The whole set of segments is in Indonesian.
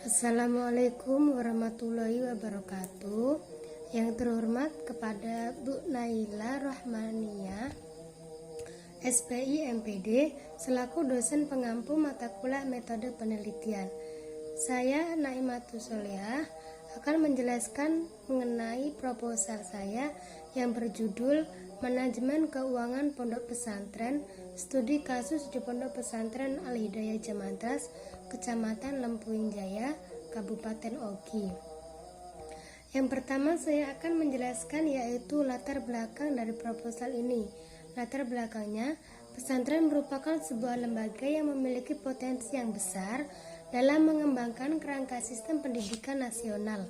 Assalamualaikum warahmatullahi wabarakatuh. Yang terhormat kepada Bu Naila Rahmania, SPI MPD, selaku dosen pengampu mata kuliah metode penelitian. Saya Naimatus Solehah akan menjelaskan mengenai proposal saya yang berjudul Manajemen Keuangan Pondok Pesantren, Studi Kasus di Pondok Pesantren Al-Hidayah Jamantras, Kecamatan Lempuing Jaya, Kabupaten Ogi. Yang pertama saya akan menjelaskan yaitu latar belakang dari proposal ini. Latar belakangnya, pesantren merupakan sebuah lembaga yang memiliki potensi yang besar dalam mengembangkan kerangka sistem pendidikan nasional.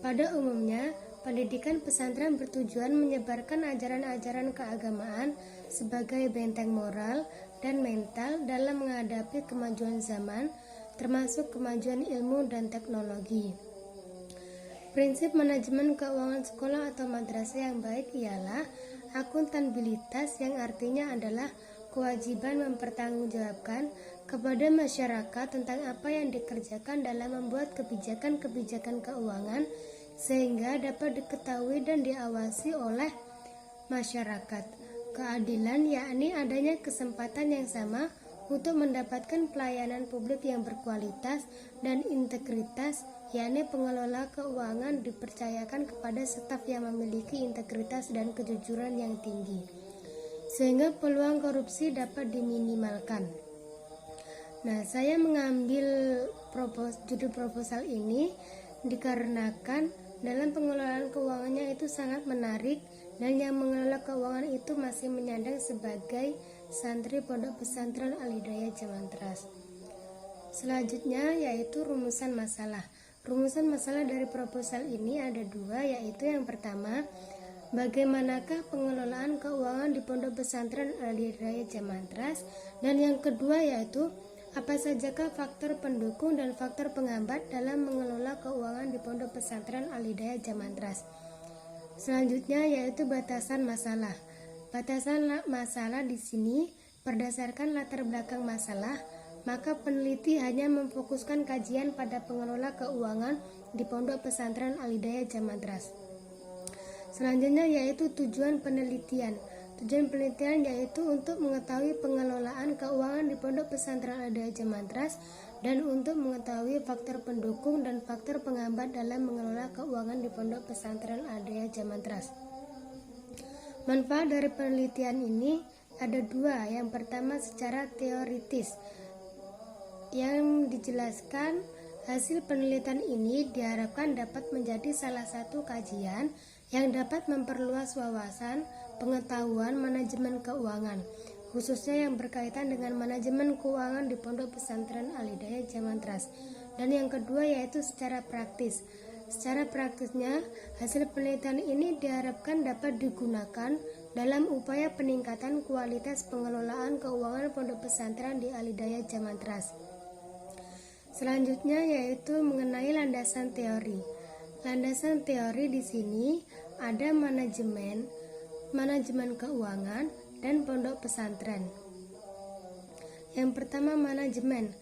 Pada umumnya, pendidikan pesantren bertujuan menyebarkan ajaran-ajaran keagamaan sebagai benteng moral dan mental dalam menghadapi kemajuan zaman, termasuk kemajuan ilmu dan teknologi. Prinsip manajemen keuangan sekolah atau madrasah yang baik ialah akuntabilitas, yang artinya adalah kewajiban mempertanggungjawabkan kepada masyarakat tentang apa yang dikerjakan dalam membuat kebijakan-kebijakan keuangan sehingga dapat diketahui dan diawasi oleh masyarakat. Keadilan yakni adanya kesempatan yang sama untuk mendapatkan pelayanan publik yang berkualitas, dan integritas yakni pengelola keuangan dipercayakan kepada staf yang memiliki integritas dan kejujuran yang tinggi sehingga peluang korupsi dapat diminimalkan. Nah, saya mengambil judul proposal ini dikarenakan dalam pengelolaan keuangannya itu sangat menarik, dan yang mengelola keuangan itu masih menyandang sebagai santri Pondok Pesantren Al-Hidayah Jamantras. Selanjutnya yaitu rumusan masalah. Rumusan masalah dari proposal ini ada dua, yaitu yang pertama, bagaimanakah pengelolaan keuangan di Pondok Pesantren Al-Hidayah Jamantras, dan yang kedua yaitu apa sajakah faktor pendukung dan faktor penghambat dalam mengelola keuangan di Pondok Pesantren Al-Hidayah Jamantras. Selanjutnya yaitu batasan masalah. Batasan masalah di sini berdasarkan latar belakang masalah, maka peneliti hanya memfokuskan kajian pada pengelola keuangan di Pondok Pesantren Al-Hidayah Jamantras. Selanjutnya yaitu tujuan penelitian. Tujuan penelitian yaitu untuk mengetahui pengelolaan keuangan di Pondok Pesantren Al-Hidayah Jamantras dan untuk mengetahui faktor pendukung dan faktor penghambat dalam mengelola keuangan di Pondok Pesantren Al-Hidayah Jamantras. Manfaat dari penelitian ini ada dua. Yang pertama secara teoritis, yang dijelaskan hasil penelitian ini diharapkan dapat menjadi salah satu kajian yang dapat memperluas wawasan pengetahuan manajemen keuangan, khususnya yang berkaitan dengan manajemen keuangan di Pondok Pesantren Al-Hidayah Jamantras. Dan yang kedua yaitu secara praktis. Secara praktisnya, hasil penelitian ini diharapkan dapat digunakan dalam upaya peningkatan kualitas pengelolaan keuangan Pondok Pesantren di Al-Hidayah Jamantras. Selanjutnya yaitu mengenai landasan teori. Landasan teori di sini ada manajemen keuangan, dan pondok pesantren. Yang pertama manajemen.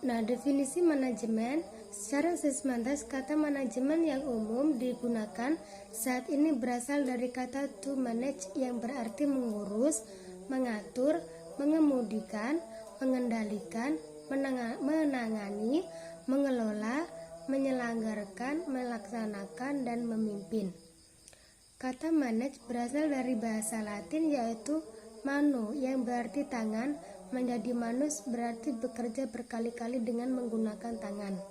Nah, definisi manajemen secara semantas, kata manajemen yang umum digunakan saat ini berasal dari kata to manage, yang berarti mengurus, mengatur, mengemudikan, mengendalikan, menangani, mengelola, menyelenggarakan, melaksanakan, dan memimpin. Kata manage berasal dari bahasa Latin yaitu mano, yang berarti tangan, menjadi manus berarti bekerja berkali-kali dengan menggunakan tangan.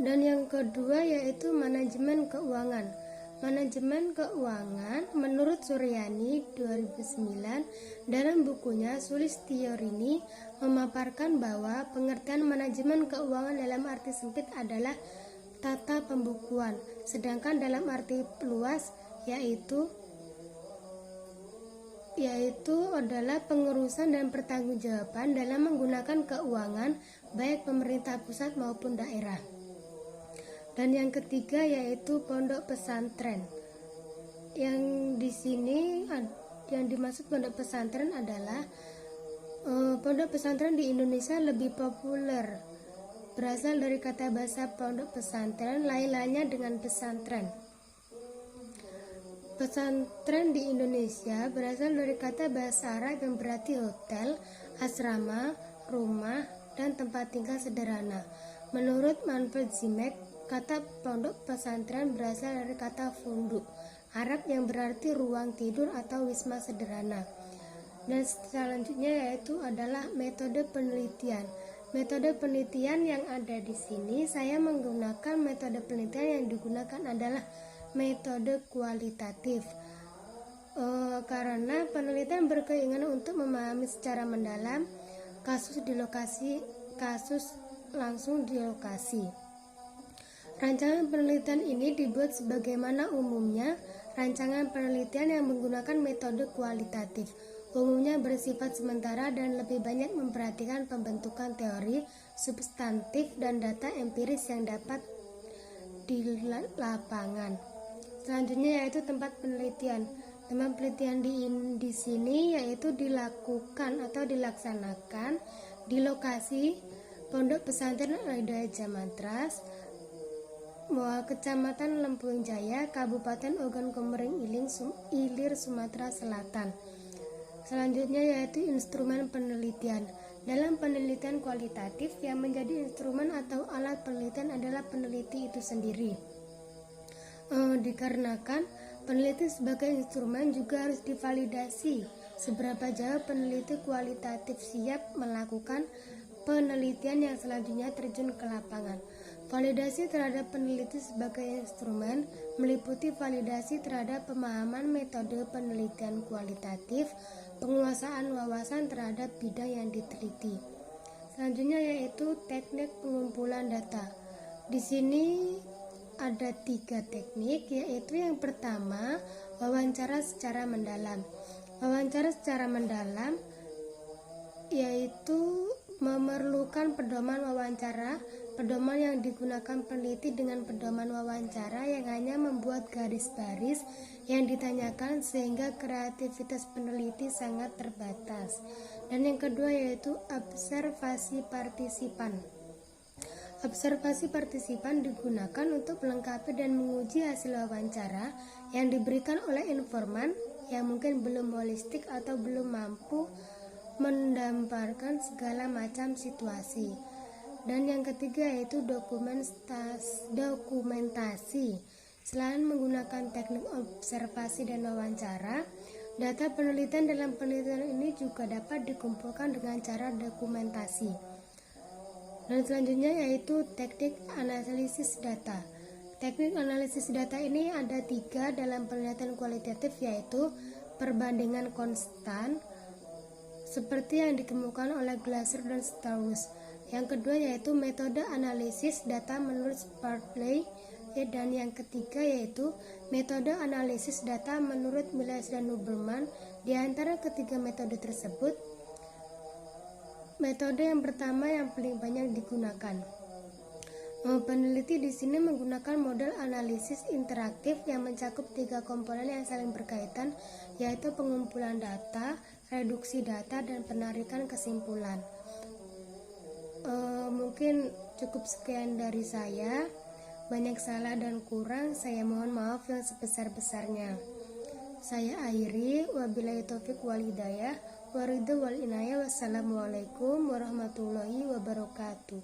Dan yang kedua yaitu manajemen keuangan. Manajemen keuangan menurut Suryani 2009 dalam bukunya Sulistyorini memaparkan bahwa pengertian manajemen keuangan dalam arti sempit adalah tata pembukuan, sedangkan dalam arti luas yaitu adalah pengurusan dan pertanggungjawaban dalam menggunakan keuangan baik pemerintah pusat maupun daerah. Dan yang ketiga yaitu pondok pesantren. Yang di sini yang dimaksud pondok pesantren adalah Pondok pesantren di Indonesia lebih populer, berasal dari kata bahasa pondok pesantren, lain-lainnya dengan pesantren. Pesantren di Indonesia berasal dari kata bahasa Arab yang berarti hotel, asrama, rumah, dan tempat tinggal sederhana. Menurut Manfred Zimek, kata pondok pesantren berasal dari kata funduk Arab yang berarti ruang tidur atau wisma sederhana. Dan selanjutnya yaitu adalah metode penelitian. Metode penelitian yang ada di sini, saya menggunakan metode penelitian yang digunakan adalah metode kualitatif. Karena penelitian berkeinginan untuk memahami secara mendalam kasus langsung di lokasi. Rancangan penelitian ini dibuat sebagaimana umumnya rancangan penelitian yang menggunakan metode kualitatif. Umumnya bersifat sementara dan lebih banyak memperhatikan pembentukan teori, substantif, dan data empiris yang dapat di lapangan. Selanjutnya yaitu tempat penelitian. Tempat penelitian di sini yaitu dilakukan atau dilaksanakan di lokasi Pondok Pesantren Al-Hidayah Jamantras, Kecamatan Lempung Jaya, Kabupaten Ogan Komering Ilir, Sumatera Selatan. Selanjutnya yaitu instrumen penelitian. Dalam penelitian kualitatif, yang menjadi instrumen atau alat penelitian adalah peneliti itu sendiri. Dikarenakan peneliti sebagai instrumen juga harus divalidasi seberapa jauh peneliti kualitatif siap melakukan penelitian yang selanjutnya terjun ke lapangan. Validasi terhadap peneliti sebagai instrumen meliputi validasi terhadap pemahaman metode penelitian kualitatif, penguasaan wawasan terhadap bidang yang diteliti. Selanjutnya yaitu teknik pengumpulan data. Di sini ada 3 teknik, yaitu yang pertama wawancara secara mendalam. Wawancara secara mendalam yaitu memerlukan pedoman wawancara. Pedoman yang digunakan peneliti dengan pedoman wawancara yang hanya membuat garis-baris yang ditanyakan sehingga kreativitas peneliti sangat terbatas. Dan yang kedua yaitu observasi partisipan. Observasi partisipan digunakan untuk melengkapi dan menguji hasil wawancara yang diberikan oleh informan yang mungkin belum holistik atau belum mampu mendamparkan segala macam situasi. Dan yang ketiga yaitu dokumentasi. Selain menggunakan teknik observasi dan wawancara, data penelitian dalam penelitian ini juga dapat dikumpulkan dengan cara dokumentasi. Dan selanjutnya yaitu teknik analisis data. Teknik analisis data ini ada 3 dalam penelitian kualitatif, yaitu perbandingan konstan seperti yang dikemukakan oleh Glaser dan Strauss. Yang kedua yaitu metode analisis data menurut Spartley, dan yang ketiga yaitu metode analisis data menurut Miles dan Huberman. Di antara ketiga metode tersebut, metode yang pertama yang paling banyak digunakan. Peneliti di sini menggunakan model analisis interaktif yang mencakup 3 komponen yang saling berkaitan, yaitu pengumpulan data, reduksi data, dan penarikan kesimpulan. Mungkin cukup sekian dari saya. Banyak salah dan kurang, saya mohon maaf yang sebesar-besarnya. Saya akhiri, wabillahi taufiq wal hidayah, waridho wal inayah, wassalamualaikum warahmatullahi wabarakatuh.